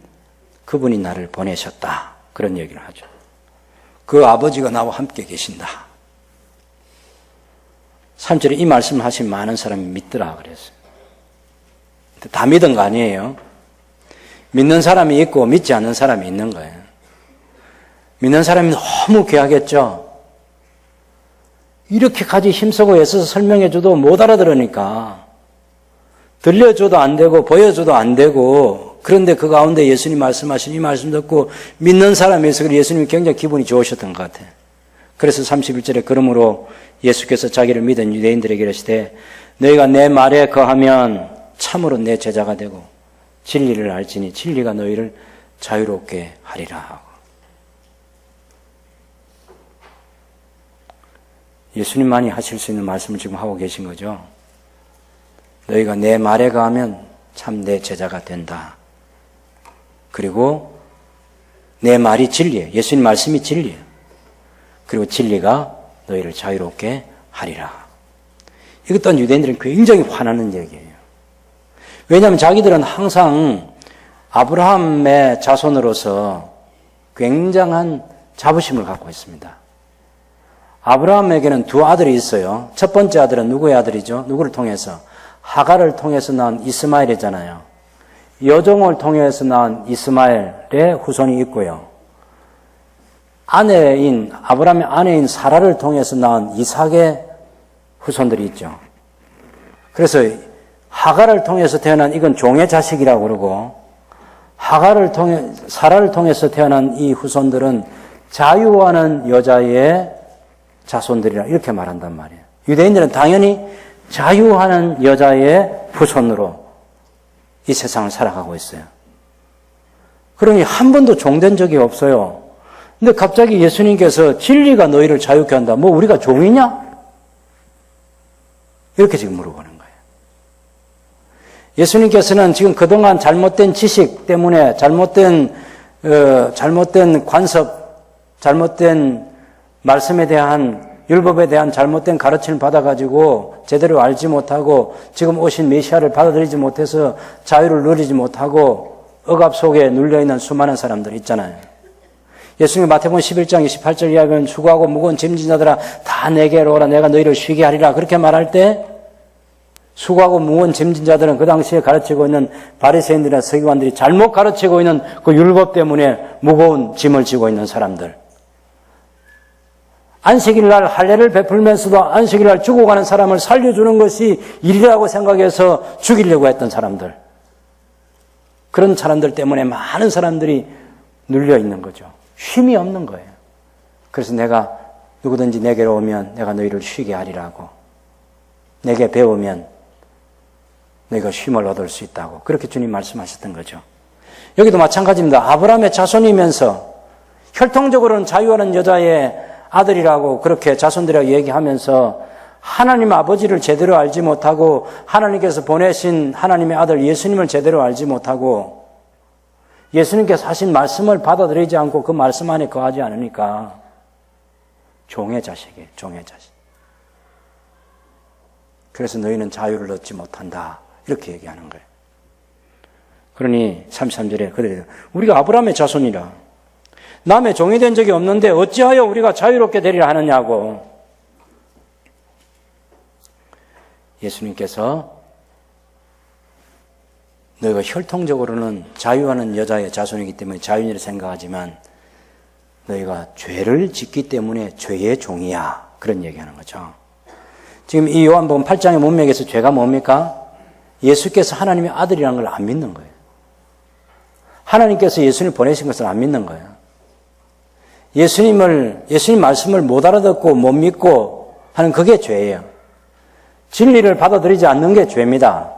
그분이 나를 보내셨다. 그런 얘기를 하죠. 그 아버지가 나와 함께 계신다. 3절에 이 말씀을 하신 많은 사람이 믿더라 그랬어요. 다 믿은 거 아니에요. 믿는 사람이 있고 믿지 않는 사람이 있는 거예요. 믿는 사람이 너무 귀하겠죠. 이렇게까지 힘쓰고 애써서 설명해줘도 못 알아들으니까 들려줘도 안 되고 보여줘도 안 되고 그런데 그 가운데 예수님 말씀하신 이 말씀 듣고 믿는 사람이 있어서 예수님이 굉장히 기분이 좋으셨던 것 같아요. 그래서 31절에 그러므로 예수께서 자기를 믿은 유대인들에게 이르시되 너희가 내 말에 거하면 참으로 내 제자가 되고 진리를 알지니 진리가 너희를 자유롭게 하리라 하고. 예수님만이 하실 수 있는 말씀을 지금 하고 계신 거죠. 너희가 내 말에 거하면 참 내 제자가 된다. 그리고 내 말이 진리예요. 예수님 말씀이 진리예요. 그리고 진리가 너희를 자유롭게 하리라. 이것 또한 유대인들은 굉장히 화나는 얘기예요. 왜냐하면 자기들은 항상 아브라함의 자손으로서 굉장한 자부심을 갖고 있습니다. 아브라함에게는 두 아들이 있어요. 첫 번째 아들은 누구의 아들이죠? 누구를 통해서? 하갈을 통해서 낳은 이스마엘이잖아요. 여종을 통해서 낳은 이스마엘의 후손이 있고요. 아브라함의 아내인 사라를 통해서 낳은 이삭의 후손들이 있죠. 그래서 하갈을 통해서 태어난 이건 종의 자식이라고 그러고 사라를 통해서 태어난 이 후손들은 자유하는 여자의 자손들이라 이렇게 말한단 말이에요. 유대인들은 당연히 자유하는 여자의 후손으로 이 세상을 살아가고 있어요. 그러니 한 번도 종된 적이 없어요. 근데 갑자기 예수님께서 진리가 너희를 자유케 한다. 뭐 우리가 종이냐? 이렇게 지금 물어보는 거예요. 예수님께서는 지금 그동안 잘못된 지식 때문에 잘못된 관습, 잘못된 말씀에 대한 율법에 대한 잘못된 가르침을 받아가지고 제대로 알지 못하고 지금 오신 메시아를 받아들이지 못해서 자유를 누리지 못하고 억압 속에 눌려있는 수많은 사람들 있잖아요. 예수님이 마태복음 11장 28절 이야기는 수고하고 무거운 짐진 자들아 다 내게로 오라 내가 너희를 쉬게 하리라 그렇게 말할 때 수고하고 무거운 짐진 자들은 그 당시에 가르치고 있는 바리새인들이나 서기관들이 잘못 가르치고 있는 그 율법 때문에 무거운 짐을 지고 있는 사람들. 안식일날 할례를 베풀면서도 안식일날 죽어가는 사람을 살려주는 것이 일이라고 생각해서 죽이려고 했던 사람들. 그런 사람들 때문에 많은 사람들이 눌려 있는 거죠. 쉼이 없는 거예요. 그래서 내가 누구든지 내게로 오면 내가 너희를 쉬게 하리라고. 내게 배우면 너희가 쉼을 얻을 수 있다고. 그렇게 주님 말씀하셨던 거죠. 여기도 마찬가지입니다. 아브라함의 자손이면서 혈통적으로는 자유하는 여자의 아들이라고 그렇게 자손들이라고 얘기하면서 하나님 아버지를 제대로 알지 못하고 하나님께서 보내신 하나님의 아들 예수님을 제대로 알지 못하고 예수님께서 하신 말씀을 받아들이지 않고 그 말씀 안에 거하지 않으니까 종의 자식이에요. 종의 자식. 그래서 너희는 자유를 얻지 못한다. 이렇게 얘기하는 거예요. 그러니 33절에 그들이 우리가 아브라함의 자손이라 남의 종이 된 적이 없는데 어찌하여 우리가 자유롭게 되리라 하느냐고. 예수님께서 너희가 혈통적으로는 자유하는 여자의 자손이기 때문에 자유인이라 생각하지만 너희가 죄를 짓기 때문에 죄의 종이야. 그런 얘기하는 거죠. 지금 이 요한복음 8장의 문맥에서 죄가 뭡니까? 예수께서 하나님의 아들이라는 걸 안 믿는 거예요. 하나님께서 예수님을 보내신 것을 안 믿는 거예요. 예수님 말씀을 못 알아듣고 못 믿고 하는 그게 죄예요. 진리를 받아들이지 않는 게 죄입니다.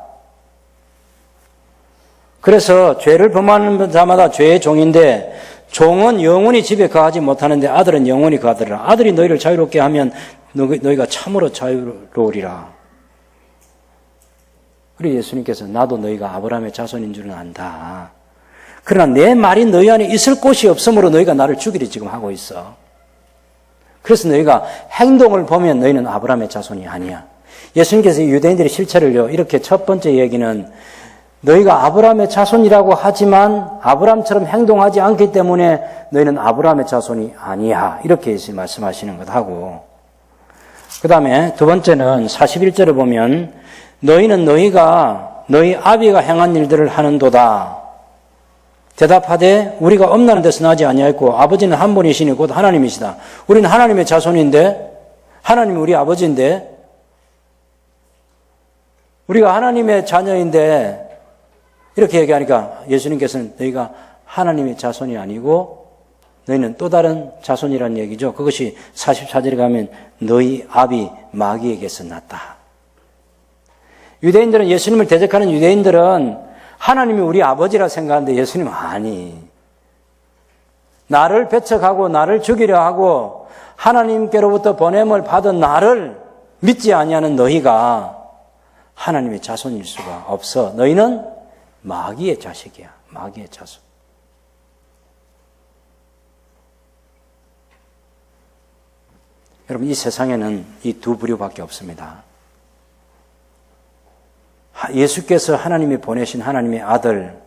그래서 죄를 범하는 자마다 죄의 종인데 종은 영원히 집에 거하지 못하는데 아들은 영원히 거하더라. 아들이 너희를 자유롭게 하면 너희가 참으로 자유로우리라. 그리고 예수님께서 나도 너희가 아브라함의 자손인 줄은 안다. 그러나 내 말이 너희 안에 있을 곳이 없으므로 너희가 나를 죽이려 지금 하고 있어. 그래서 너희가 행동을 보면 너희는 아브라함의 자손이 아니야. 예수님께서 유대인들의 실체를요, 이렇게 첫 번째 얘기는 너희가 아브라함의 자손이라고 하지만 아브라함처럼 행동하지 않기 때문에 너희는 아브라함의 자손이 아니야. 이렇게 예수님 말씀하시는 것하고, 그 다음에 두 번째는 41절을 보면 너희는 너희가 너희 아비가 행한 일들을 하는도다. 대답하되 우리가 엄나는 데서 나지 아니하였고 아버지는 한 분이시니 곧 하나님이시다. 우리는 하나님의 자손인데, 하나님이 우리 아버지인데, 우리가 하나님의 자녀인데, 이렇게 얘기하니까 예수님께서는 너희가 하나님의 자손이 아니고 너희는 또 다른 자손이라는 얘기죠. 그것이 44절에 가면 너희 아비 마귀에게서 났다. 유대인들은, 예수님을 대적하는 유대인들은 하나님이 우리 아버지라 생각하는데 예수님은 아니. 나를 배척하고 나를 죽이려 하고 하나님께로부터 보냄을 받은 나를 믿지 아니하는 너희가 하나님의 자손일 수가 없어. 너희는 마귀의 자식이야. 마귀의 자손. 여러분, 이 세상에는 이 두 부류밖에 없습니다. 예수께서 하나님이 보내신 하나님의 아들,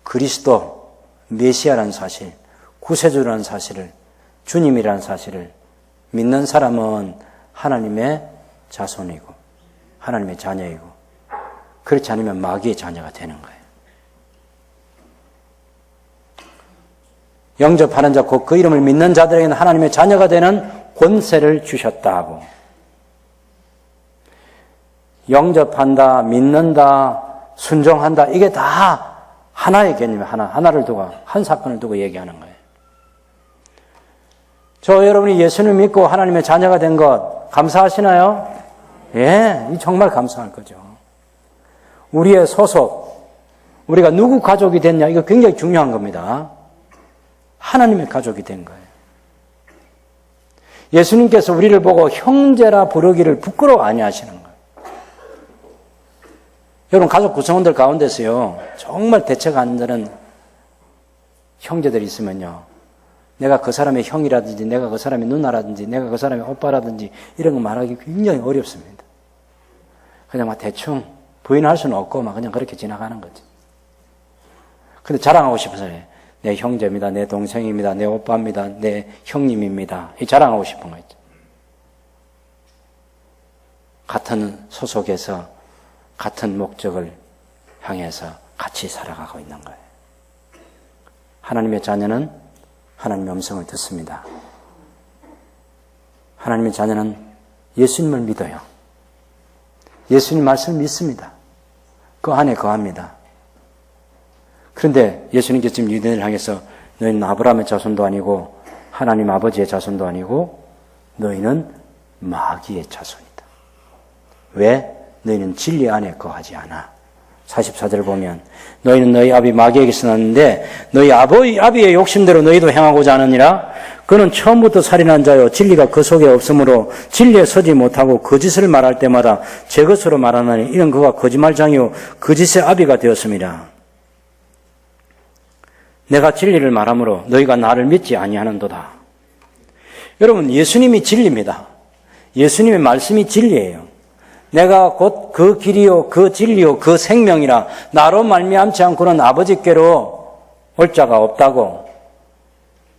그리스도, 메시아라는 사실, 구세주라는 사실을, 주님이라는 사실을 믿는 사람은 하나님의 자손이고 하나님의 자녀이고, 그렇지 않으면 마귀의 자녀가 되는 거예요. 영접하는 자, 곧 그 이름을 믿는 자들에게는 하나님의 자녀가 되는 권세를 주셨다 하고, 영접한다, 믿는다, 순종한다, 이게 다 하나의 개념이에요. 하나를 두고, 한 사건을 두고 얘기하는 거예요. 저 여러분이 예수님을 믿고 하나님의 자녀가 된 것 감사하시나요? 예, 정말 감사할 거죠. 우리의 소속, 우리가 누구 가족이 됐냐, 이거 굉장히 중요한 겁니다. 하나님의 가족이 된 거예요. 예수님께서 우리를 보고 형제라 부르기를 부끄러워 아니하시는 거예요. 여러분, 가족 구성원들 가운데서요, 정말 대책 안 되는 형제들이 있으면요, 내가 그 사람의 형이라든지, 내가 그 사람의 누나라든지, 내가 그 사람의 오빠라든지, 이런 거 말하기 굉장히 어렵습니다. 그냥 막 대충 부인할 수는 없고, 막 그냥 그렇게 지나가는 거지. 근데 자랑하고 싶어서 내 형제입니다, 내 동생입니다, 내 오빠입니다, 내 형님입니다. 이 자랑하고 싶은 거 있죠. 같은 소속에서 같은 목적을 향해서 같이 살아가고 있는 거예요. 하나님의 자녀는 하나님의 음성을 듣습니다. 하나님의 자녀는 예수님을 믿어요. 예수님 말씀을 믿습니다. 그 안에 거합니다. 그런데 예수님께서 지금 유대인을 향해서 너희는 아브라함의 자손도 아니고 하나님 아버지의 자손도 아니고 너희는 마귀의 자손이다. 왜? 너희는 진리 안에 거하지 않아. 44절을 보면 너희는 너희 아비 마귀에게서 났는데 너희 아비의 욕심대로 너희도 행하고자 하느니라. 그는 처음부터 살인한 자요 진리가 그 속에 없으므로 진리에 서지 못하고 거짓을 말할 때마다 제 것으로 말하나니 이는 그가 거짓말장이요 거짓의 아비가 되었습니다. 내가 진리를 말하므로 너희가 나를 믿지 아니하는도다. 여러분, 예수님이 진리입니다. 예수님의 말씀이 진리예요. 내가 곧 그 길이요 그 진리요 그 생명이라 나로 말미암지 않고는 아버지께로 올 자가 없다고.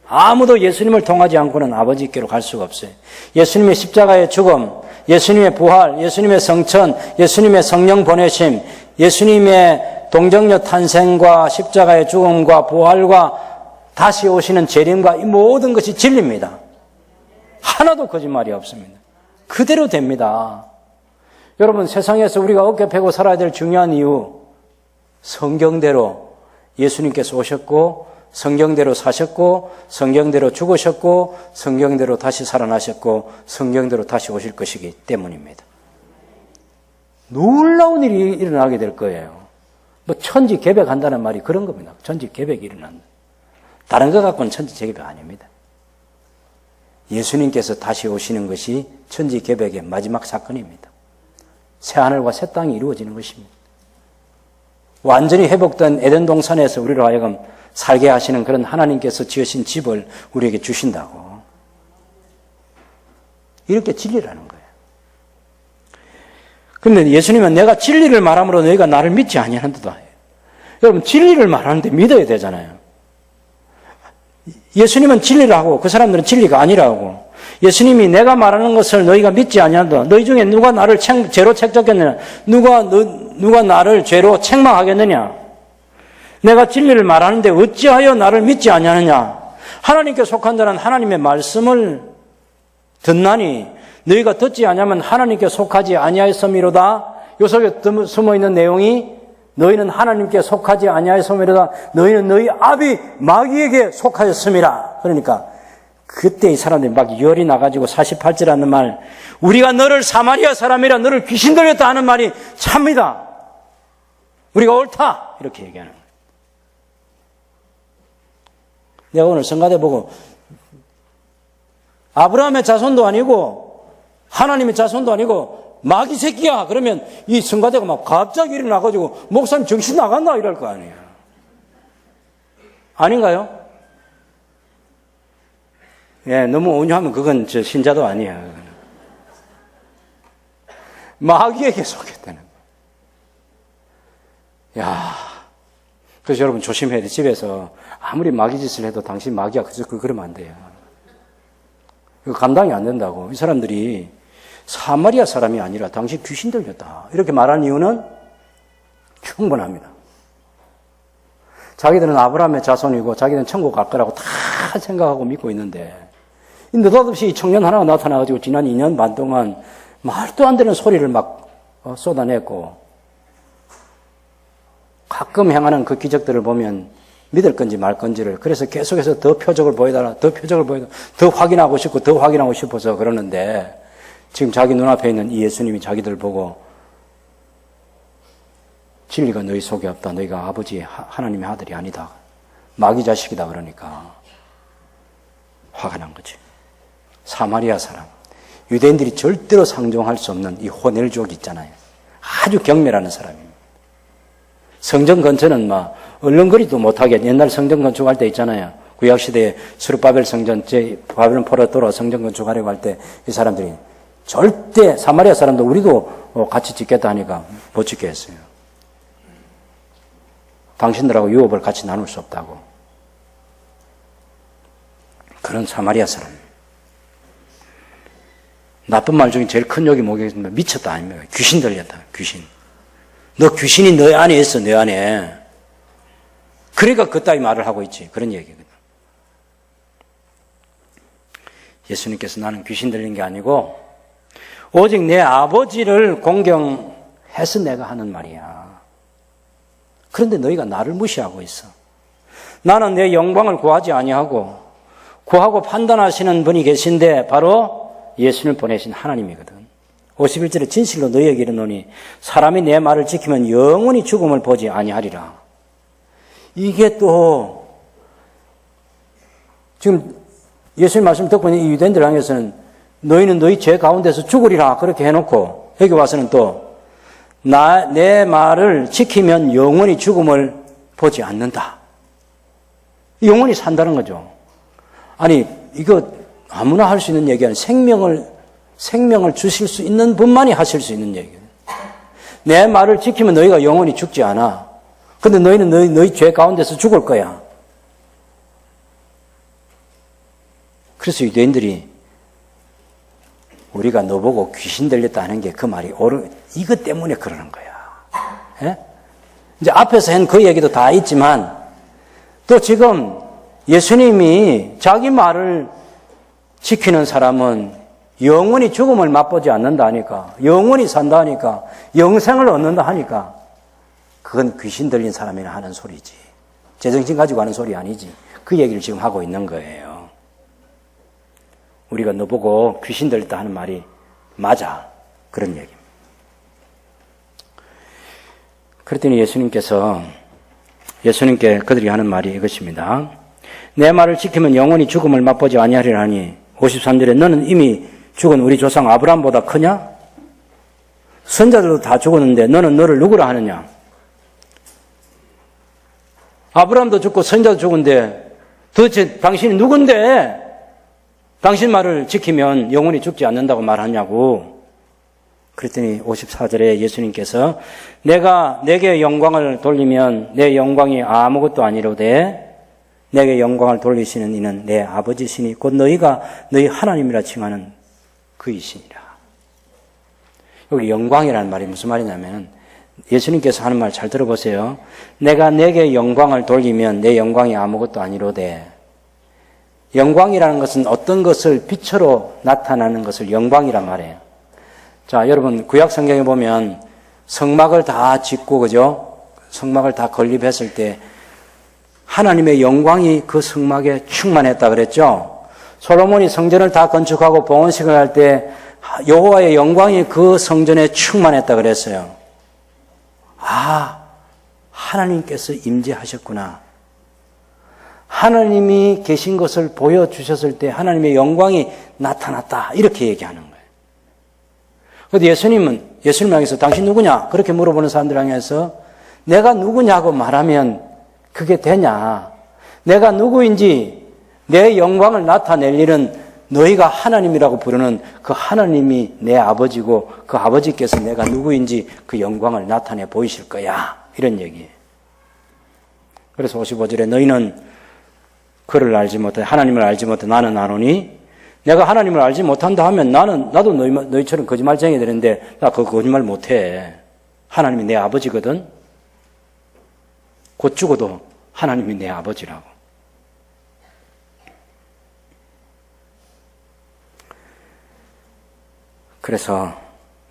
아무도 예수님을 통하지 않고는 아버지께로 갈 수가 없어요. 예수님의 십자가의 죽음, 예수님의 부활, 예수님의 성천, 예수님의 성령 보내심, 예수님의 동정녀 탄생과 십자가의 죽음과 부활과 다시 오시는 재림과 이 모든 것이 진리입니다. 하나도 거짓말이 없습니다. 그대로 됩니다. 여러분, 세상에서 우리가 어깨 펴고 살아야 될 중요한 이유, 성경대로 예수님께서 오셨고, 성경대로 사셨고, 성경대로 죽으셨고, 성경대로 다시 살아나셨고, 성경대로 다시 오실 것이기 때문입니다. 놀라운 일이 일어나게 될 거예요. 뭐 천지개벽한다는 말이 그런 겁니다. 천지개벽이 일어난다. 다른 것 갖고는 천지개벽 아닙니다. 예수님께서 다시 오시는 것이 천지개벽의 마지막 사건입니다. 새하늘과 새 땅이 이루어지는 것입니다. 완전히 회복된 에덴 동산에서 우리로 하여금 살게 하시는 그런 하나님께서 지으신 집을 우리에게 주신다고. 이렇게 진리라는 거예요. 그런데 예수님은 내가 진리를 말함으로 너희가 나를 믿지 아니하는도다. 여러분, 진리를 말하는데 믿어야 되잖아요. 예수님은 진리를 하고 그 사람들은 진리가 아니라고. 예수님이 내가 말하는 것을 너희가 믿지 아니한다. 너희 중에 누가 나를 죄로 책잡겠느냐? 누가 나를 죄로 책망하겠느냐? 내가 진리를 말하는데 어찌하여 나를 믿지 아니하느냐? 하나님께 속한 자는 하나님의 말씀을 듣나니 너희가 듣지 아니하면 하나님께 속하지 아니하였음이로다. 요 속에 숨어있는 내용이 너희는 하나님께 속하지 아니하였음이로다. 너희는 너희 아비 마귀에게 속하였음이라. 그러니까 그때 이 사람들이 막 열이 나가지고 48절라는 말, 우리가 너를 사마리아 사람이라 너를 귀신 들렸다 하는 말이 참니다. 우리가 옳다. 이렇게 얘기하는 거예요. 내가 오늘 성가대 보고 아브라함의 자손도 아니고 하나님의 자손도 아니고 마귀 새끼야. 그러면 이 성가대가 막 갑자기 일어나가지고 목사님 정신 나갔나 이럴 거 아니에요. 아닌가요? 예, 너무 온유하면 그건 저 신자도 아니에요. 마귀에게 속했다는 거예요. 야, 그래서 여러분 조심해야 돼. 집에서 아무리 마귀 짓을 해도 당신 마귀야. 그러면 안 돼요. 이거 감당이 안 된다고. 이 사람들이 사마리아 사람이 아니라 당신 귀신 들렸다. 이렇게 말한 이유는 충분합니다. 자기들은 아브라함의 자손이고 자기들은 천국 갈 거라고 다 생각하고 믿고 있는데 느닷없이 이 청년 하나가 나타나가지고 지난 2년 반 동안 말도 안 되는 소리를 막 쏟아냈고 가끔 행하는 그 기적들을 보면 믿을 건지 말 건지를 그래서 계속해서 더 표적을 보여달라, 더 표적을 보여달라, 더 확인하고 싶고 더 확인하고 싶어서 그러는데 지금 자기 눈앞에 있는 이 예수님이 자기들 보고 진리가 너희 속에 없다. 너희가 아버지 하나님의 아들이 아니다. 마귀 자식이다. 그러니까 화가 난 거지. 사마리아 사람. 유대인들이 절대로 상종할 수 없는 이 호넬족 있잖아요. 아주 경멸하는 사람입니다. 성전 근처는 막 얼렁거리도 못하게 옛날 성전 건축할 때 있잖아요. 구약시대에 스룹바벨 성전, 바벨론 포로 돌아 성전 건축하려고 할 때 이 사람들이 절대 사마리아 사람도 우리도 같이 짓겠다 하니까 못 짓게 했어요. 당신들하고 유업을 같이 나눌 수 없다고. 그런 사마리아 사람. 나쁜 말 중에 제일 큰 욕이 뭐겠습니까? 미쳤다 아닙니까? 귀신 들렸다. 귀신. 너 귀신이 너 안에 있어. 내 안에. 그러니까 그따위 말을 하고 있지. 그런 얘기거든. 예수님께서 나는 귀신 들린 게 아니고 오직 내 아버지를 공경해서 내가 하는 말이야. 그런데 너희가 나를 무시하고 있어. 나는 내 영광을 구하지 아니하고 구하고 판단하시는 분이 계신데 바로 예수님을 보내신 하나님이거든. 51절에 진실로 너희에게 이르노니 사람이 내 말을 지키면 영원히 죽음을 보지 아니하리라. 이게 또 지금 예수님 말씀 듣고 있는 이 유대인들 향해서는 너희는 너희 죄 가운데서 죽으리라 그렇게 해놓고 여기 와서는 또 내 말을 지키면 영원히 죽음을 보지 않는다. 영원히 산다는 거죠. 아니 이거 아무나 할 수 있는 얘기 아니에요. 생명을 주실 수 있는 분만이 하실 수 있는 얘기예요. 내 말을 지키면 너희가 영원히 죽지 않아. 근데 너희는 너희 죄 가운데서 죽을 거야. 그래서 유대인들이 우리가 너보고 귀신 들렸다 하는 게 그 말이 이것 때문에 그러는 거야. 예? 이제 앞에서 한 그 얘기도 다 있지만 또 지금 예수님이 자기 말을 지키는 사람은 영원히 죽음을 맛보지 않는다 하니까, 영원히 산다 하니까, 영생을 얻는다 하니까, 그건 귀신 들린 사람이나 하는 소리지. 제정신 가지고 하는 소리 아니지. 그 얘기를 지금 하고 있는 거예요. 우리가 너보고 귀신 들렸다 하는 말이 맞아. 그런 얘기입니다. 그랬더니 예수님께 그들이 하는 말이 이것입니다. 내 말을 지키면 영원히 죽음을 맛보지 아니하리라 하니 53절에 너는 이미 죽은 우리 조상 아브라함보다 크냐? 선자들도 다 죽었는데 너는 너를 누구라 하느냐? 아브라함도 죽고 선자도 죽은데 도대체 당신이 누군데 당신 말을 지키면 영원히 죽지 않는다고 말하냐고. 그랬더니 54절에 예수님께서 내가 내게 영광을 돌리면 내 영광이 아무것도 아니로되 내게 영광을 돌리시는 이는 내 아버지시니 곧 너희가 너희 하나님이라 칭하는 그이시니라. 여기 영광이라는 말이 무슨 말이냐면 예수님께서 하는 말 잘 들어보세요. 내가 내게 영광을 돌리면 내 영광이 아무것도 아니로되. 영광이라는 것은 어떤 것을 빛으로 나타나는 것을 영광이란 말이에요. 자, 여러분 구약 성경에 보면 성막을 다 짓고 그죠? 성막을 다 건립했을 때 하나님의 영광이 그 성막에 충만했다 그랬죠? 솔로몬이 성전을 다 건축하고 봉헌식을 할 때 여호와의 영광이 그 성전에 충만했다 그랬어요. 아, 하나님께서 임재하셨구나. 하나님이 계신 것을 보여주셨을 때 하나님의 영광이 나타났다. 이렇게 얘기하는 거예요. 그런데 예수님 향해서 당신 누구냐? 그렇게 물어보는 사람들 향해서 내가 누구냐고 말하면 그게 되냐? 내가 누구인지 내 영광을 나타낼 일은 너희가 하나님이라고 부르는 그 하나님이 내 아버지고 그 아버지께서 내가 누구인지 그 영광을 나타내 보이실 거야. 이런 얘기예요. 그래서 55절에 너희는 그를 알지 못해 하나님을 알지 못해 나는 아노니 내가 하나님을 알지 못한다 하면 나도 너희처럼 거짓말쟁이 되는데 나 그 거짓말 못해. 하나님이 내 아버지거든. 곧 죽어도 하나님이 내 아버지라고. 그래서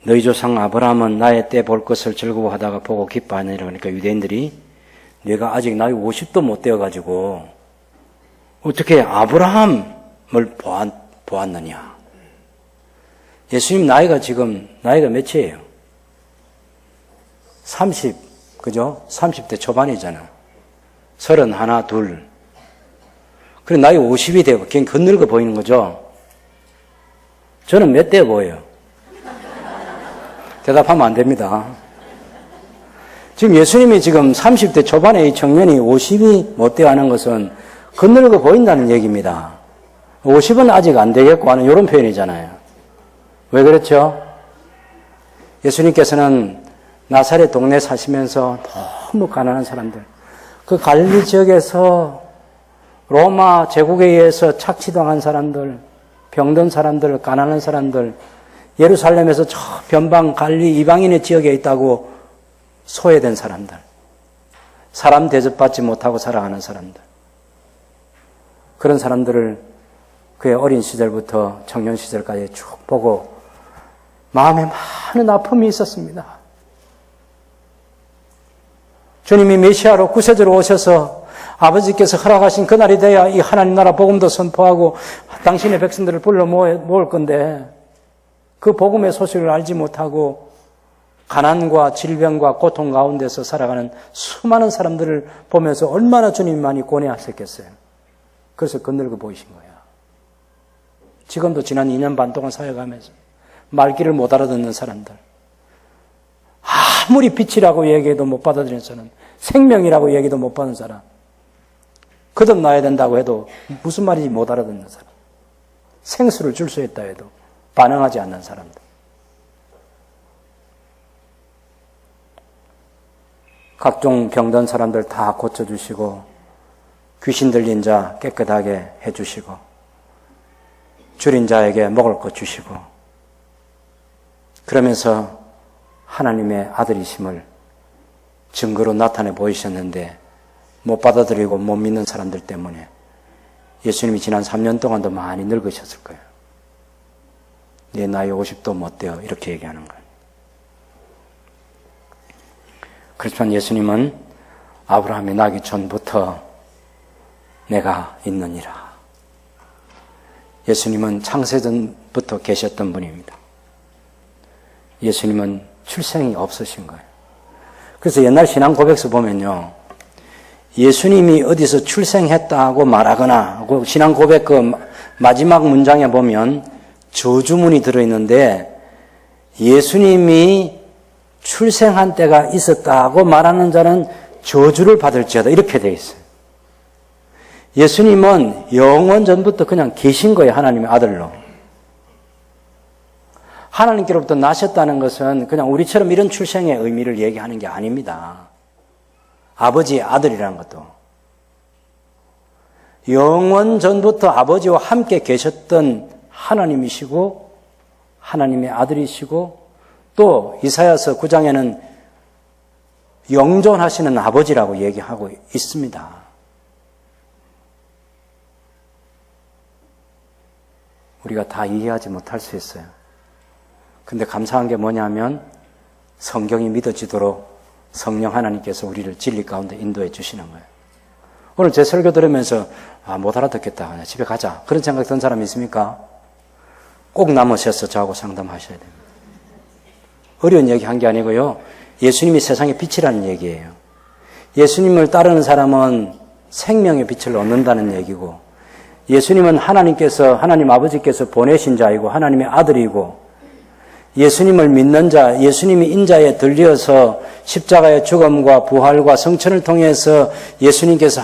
너희 조상 아브라함은 나의 때 볼 것을 즐거워하다가 보고 기뻐하느니라. 그러니까 유대인들이 내가 아직 나이 50도 못 되어가지고 어떻게 아브라함을 보았느냐. 예수님 나이가 몇이에요? 30, 그죠? 30대 초반이잖아. 31, 2. 그래 나이 50이 되고 그냥 건늙어 보이는 거죠. 저는 몇 대 보여요? 대답하면 안 됩니다. 지금 예수님이 지금 30대 초반에 이 청년이 50이 못 되어 하는 것은 건늙어 보인다는 얘기입니다. 50은 아직 안 되겠고 하는 이런 표현이잖아요. 왜 그렇죠? 예수님께서는 나사렛 동네 사시면서 너무 가난한 사람들, 그 갈릴리 지역에서 로마 제국에 의해서 착취당한 사람들, 병든 사람들, 가난한 사람들, 예루살렘에서 저 변방 갈릴리 이방인의 지역에 있다고 소외된 사람들, 사람 대접받지 못하고 살아가는 사람들, 그런 사람들을 그의 어린 시절부터 청년 시절까지 쭉 보고 마음에 많은 아픔이 있었습니다. 주님이 메시아로 구세주로 오셔서 아버지께서 허락하신 그날이 돼야 이 하나님 나라 복음도 선포하고 당신의 백성들을 불러 모을 건데 그 복음의 소식을 알지 못하고 가난과 질병과 고통 가운데서 살아가는 수많은 사람들을 보면서 얼마나 주님이 많이 고뇌하셨겠어요. 그래서 건늙어 보이신 거야. 지금도 지난 2년 반 동안 사역하면서 말귀를 못 알아듣는 사람들, 아무리 빛이라고 얘기해도 못 받아들이는 사람, 생명이라고 얘기도 못 받는 사람, 거듭나야 된다고 해도 무슨 말인지 못 알아듣는 사람, 생수를 줄 수 있다 해도 반응하지 않는 사람들. 각종 병든 사람들 다 고쳐주시고 귀신 들린 자 깨끗하게 해주시고 줄인 자에게 먹을 것 주시고 그러면서 하나님의 아들이심을 증거로 나타내 보이셨는데 못 받아들이고 못 믿는 사람들 때문에 예수님이 지난 3년 동안도 많이 늙으셨을 거예요. 네 나이 50도 못 되어. 이렇게 얘기하는 거예요. 그렇지만 예수님은 아브라함이 나기 전부터 내가 있느니라. 예수님은 창세전부터 계셨던 분입니다. 예수님은 출생이 없으신 거예요. 그래서 옛날 신앙 고백서 보면요, 예수님이 어디서 출생했다고 말하거나 신앙 고백 그 마지막 문장에 보면 저주문이 들어있는데 예수님이 출생한 때가 있었다고 말하는 자는 저주를 받을지어다 이렇게 되어 있어요. 예수님은 영원 전부터 그냥 계신 거예요. 하나님의 아들로. 하나님께로부터 나셨다는 것은 그냥 우리처럼 이런 출생의 의미를 얘기하는 게 아닙니다. 아버지의 아들이라는 것도. 영원 전부터 아버지와 함께 계셨던 하나님이시고 하나님의 아들이시고 또 이사야서 9장에는 영존하시는 아버지라고 얘기하고 있습니다. 우리가 다 이해하지 못할 수 있어요. 근데 감사한 게 뭐냐면 성경이 믿어지도록 성령 하나님께서 우리를 진리 가운데 인도해 주시는 거예요. 오늘 제 설교 들으면서 못 알아듣겠다. 그냥 집에 가자. 그런 생각 든 사람 있습니까? 꼭 남으셔서 저하고 상담하셔야 됩니다. 어려운 얘기 한 게 아니고요. 예수님이 세상의 빛이라는 얘기예요. 예수님을 따르는 사람은 생명의 빛을 얻는다는 얘기고 예수님은 하나님 아버지께서 보내신 자이고 하나님의 아들이고 예수님을 믿는 자, 예수님이 인자에 들려서 십자가의 죽음과 부활과 성천을 통해서 예수님께서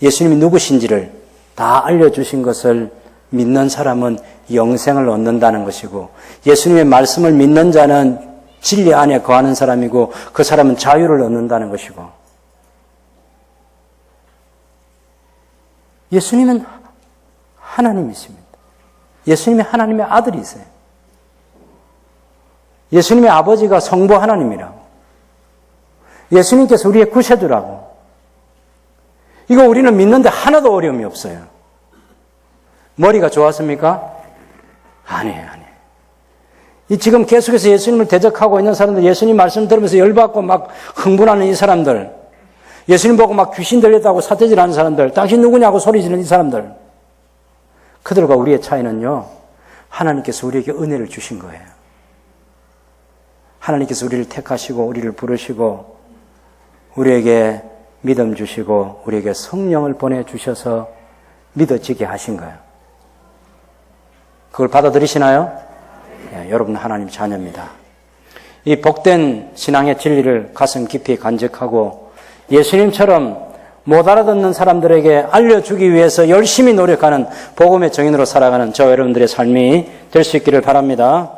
예수님이 누구신지를 다 알려주신 것을 믿는 사람은 영생을 얻는다는 것이고 예수님의 말씀을 믿는 자는 진리 안에 거하는 사람이고 그 사람은 자유를 얻는다는 것이고 예수님은 하나님이십니다. 예수님이 하나님의 아들이세요. 예수님의 아버지가 성부 하나님이라고. 예수님께서 우리의 구세주라고. 이거 우리는 믿는데 하나도 어려움이 없어요. 머리가 좋았습니까? 아니에요. 이 지금 계속해서 예수님을 대적하고 있는 사람들, 예수님 말씀 들으면서 열받고 막 흥분하는 이 사람들, 예수님 보고 막 귀신 들렸다고 사태질하는 사람들, 당신 누구냐고 소리 지르는 이 사람들, 그들과 우리의 차이는요, 하나님께서 우리에게 은혜를 주신 거예요. 하나님께서 우리를 택하시고 우리를 부르시고 우리에게 믿음 주시고 우리에게 성령을 보내주셔서 믿어지게 하신 거예요. 그걸 받아들이시나요? 네, 여러분 하나님 자녀입니다. 이 복된 신앙의 진리를 가슴 깊이 간직하고 예수님처럼 못 알아듣는 사람들에게 알려주기 위해서 열심히 노력하는 복음의 증인으로 살아가는 저와 여러분들의 삶이 될 수 있기를 바랍니다.